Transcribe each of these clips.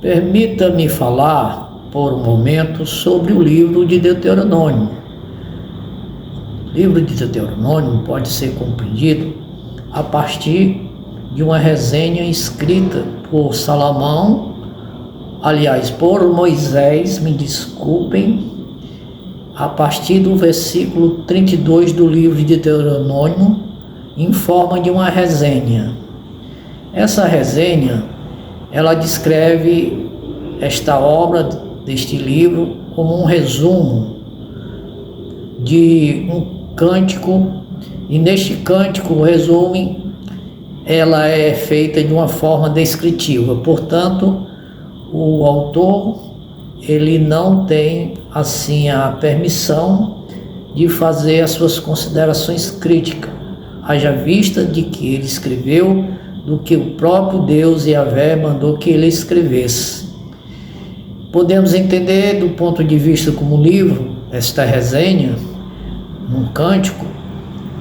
Permita-me falar por um momento sobre o livro de Deuteronômio. O livro de Deuteronômio pode ser compreendido a partir de uma resenha escrita por Salomão, aliás, por Moisés, me desculpem, a partir do versículo 32 do livro de Deuteronômio, em forma de uma resenha. Essa resenha, ela descreve esta obra deste livro como um resumo de um cântico, e neste cântico, o resumo, ela é feita de uma forma descritiva. Portanto, o autor, ele não tem assim a permissão de fazer as suas considerações críticas, haja vista de que ele escreveu do que o próprio Deus Yahvé mandou que ele escrevesse. Podemos entender do ponto de vista como livro, esta resenha, num cântico,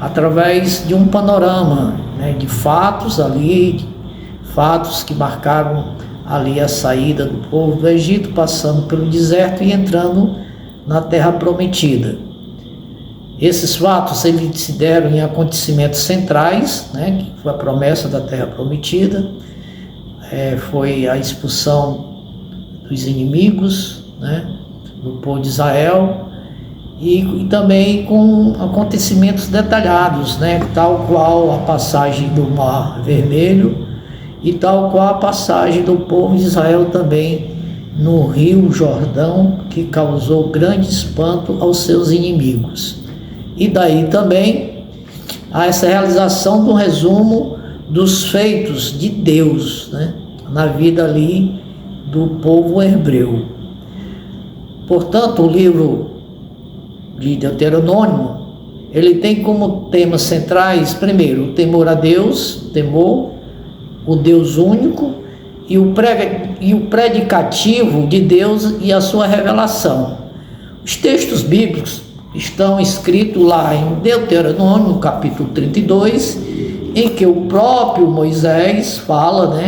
através de um panorama, de fatos ali, fatos que marcaram ali a saída do povo do Egito, passando pelo deserto e entrando na terra prometida. Esses fatos eles se deram em acontecimentos centrais, que foi a promessa da terra prometida, foi a expulsão dos inimigos, do povo de Israel, e também com acontecimentos detalhados, tal qual a passagem do Mar Vermelho e tal qual a passagem do povo de Israel também no Rio Jordão, que causou grande espanto aos seus inimigos. E daí também a essa realização do resumo dos feitos de Deus, na vida ali do povo hebreu. Portanto, o livro de Deuteronômio, ele tem como temas centrais, primeiro, o temor a Deus, temor, o Deus único, e o predicativo de Deus e a sua revelação. Os textos bíblicos estão escritos lá em Deuteronômio, capítulo 32, em que o próprio Moisés fala,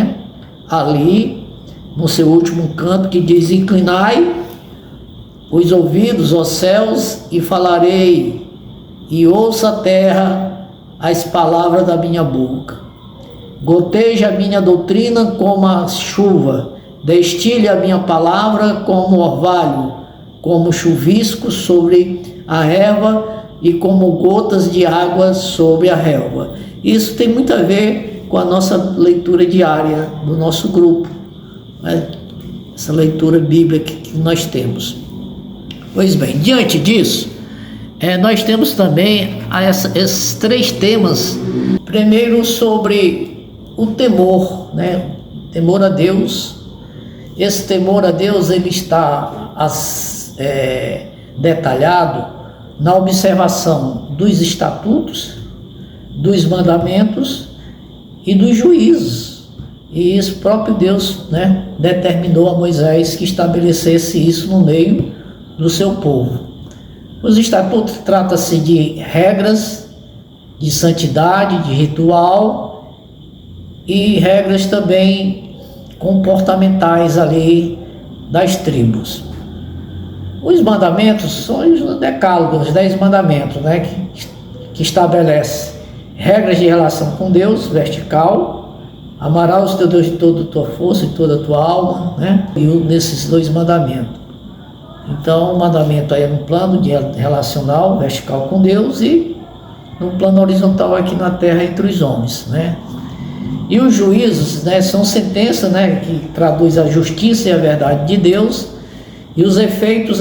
ali no seu último canto, que diz: inclinai os ouvidos, ó céus, e falarei, e ouça a terra as palavras da minha boca. Goteja a minha doutrina como a chuva, destile a minha palavra como orvalho, como chuvisco sobre a relva e como gotas de água sobre a relva. Isso tem muito a ver com a nossa leitura diária do nosso grupo, essa leitura bíblica que nós temos. Pois bem, diante disso, nós temos também esses três temas. Primeiro, sobre o temor, temor a Deus. Esse temor a Deus, ele está detalhado na observação dos estatutos, dos mandamentos e dos juízos. E isso próprio Deus, determinou a Moisés que estabelecesse isso no meio do seu povo. Os estatutos trata-se de regras de santidade, de ritual e regras também comportamentais ali das tribos. Os mandamentos são os decálogos, os 10 mandamentos, que estabelece regras de relação com Deus, vertical, amarás o teu Deus de toda a tua força e toda a tua alma, e nesses 2 mandamentos. Então, o mandamento aí é no plano de relacional, vertical com Deus, e no plano horizontal aqui na terra entre os homens, E os juízos, são sentenças, que traduz a justiça e a verdade de Deus, e os efeitos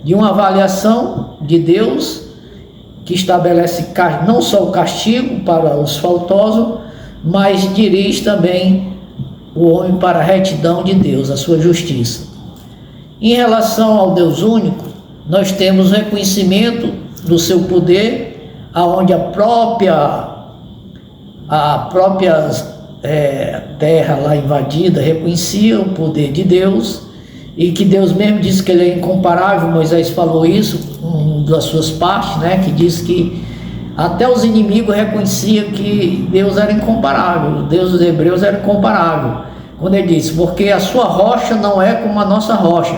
de uma avaliação de Deus, que estabelece não só o castigo para os faltosos, mas dirige também o homem para a retidão de Deus, a sua justiça. Em relação ao Deus único, nós temos o reconhecimento do seu poder, aonde a própria terra lá invadida reconhecia o poder de Deus, e que Deus mesmo disse que ele é incomparável. Moisés falou isso, uma das suas partes, que diz que até os inimigos reconheciam que Deus era incomparável, o Deus dos hebreus era incomparável. quando ele diz, porque a sua rocha não é como a nossa rocha,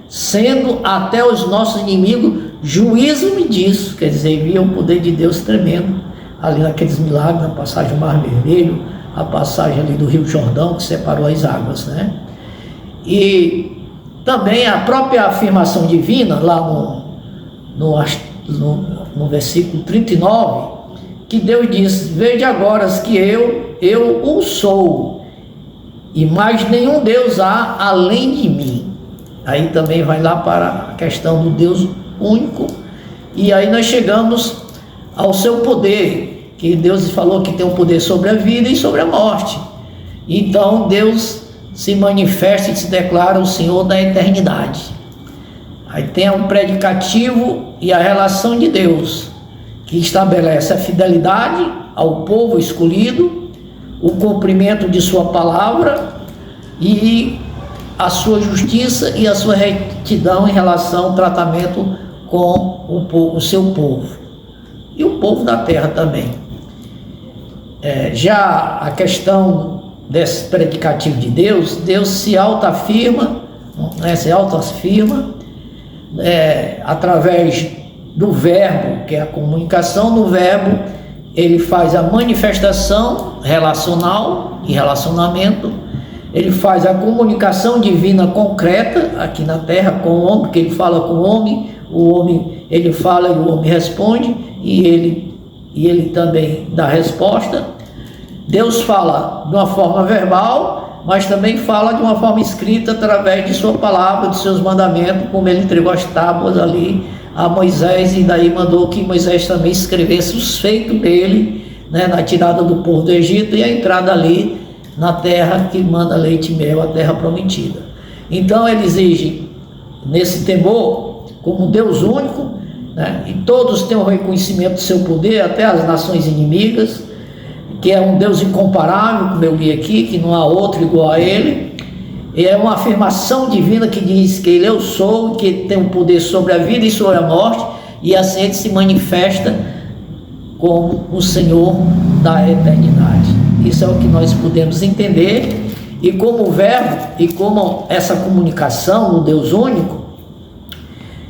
sendo até os nossos inimigos juízo-me disso. Quer dizer, via o poder de Deus tremendo ali naqueles milagres, na passagem do Mar Vermelho, a passagem ali do Rio Jordão, que separou as águas, né? E também a própria afirmação divina, lá no versículo 39, que Deus diz, vede agora que eu o sou, e mais nenhum Deus há além de mim. Aí também vai lá para a questão do Deus único, e aí nós chegamos ao seu poder, que Deus falou que tem um poder sobre a vida e sobre a morte. Então Deus se manifesta e se declara o Senhor da eternidade. Aí tem um predicativo e a relação de Deus, que estabelece a fidelidade ao povo escolhido, o cumprimento de sua palavra e a sua justiça e a sua retidão em relação ao tratamento com o seu povo e o povo da terra também. Já a questão desse predicativo de Deus, Deus se autoafirma, através do verbo, que é a comunicação. No verbo ele faz a manifestação relacional e relacionamento, ele faz a comunicação divina concreta aqui na terra com o homem, que ele fala com o homem ele fala e o homem responde, e ele também dá resposta. Deus fala de uma forma verbal, mas também fala de uma forma escrita através de sua palavra, de seus mandamentos, como ele entregou as tábuas ali a Moisés, e daí mandou que Moisés também escrevesse os feitos dele, né, na tirada do povo do Egito e a entrada ali na terra que manda leite e mel, a terra prometida. Então ele exige, nesse temor, como Deus único, né, e todos têm o reconhecimento do seu poder, até as nações inimigas, que é um Deus incomparável, como eu li aqui, que não há outro igual a ele. E é uma afirmação divina que diz que ele eu sou, que tem um poder sobre a vida e sobre a morte, e assim ele se manifesta como o Senhor da eternidade. Isso é o que nós podemos entender, e como verbo, e como essa comunicação no Deus único,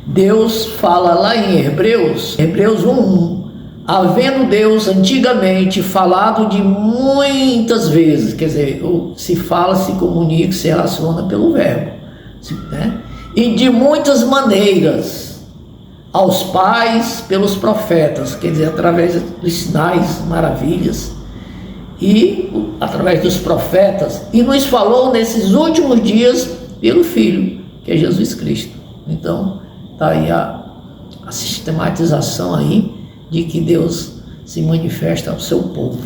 Deus fala lá em Hebreus 1:1, havendo Deus antigamente falado de muitas vezes, quer dizer, se fala, se comunica, se relaciona pelo verbo, né? E de muitas maneiras aos pais pelos profetas, quer dizer, através dos sinais, maravilhas, e através dos profetas, e nos falou nesses últimos dias pelo Filho, que é Jesus Cristo. Então está aí a sistematização aí de que Deus se manifesta ao seu povo.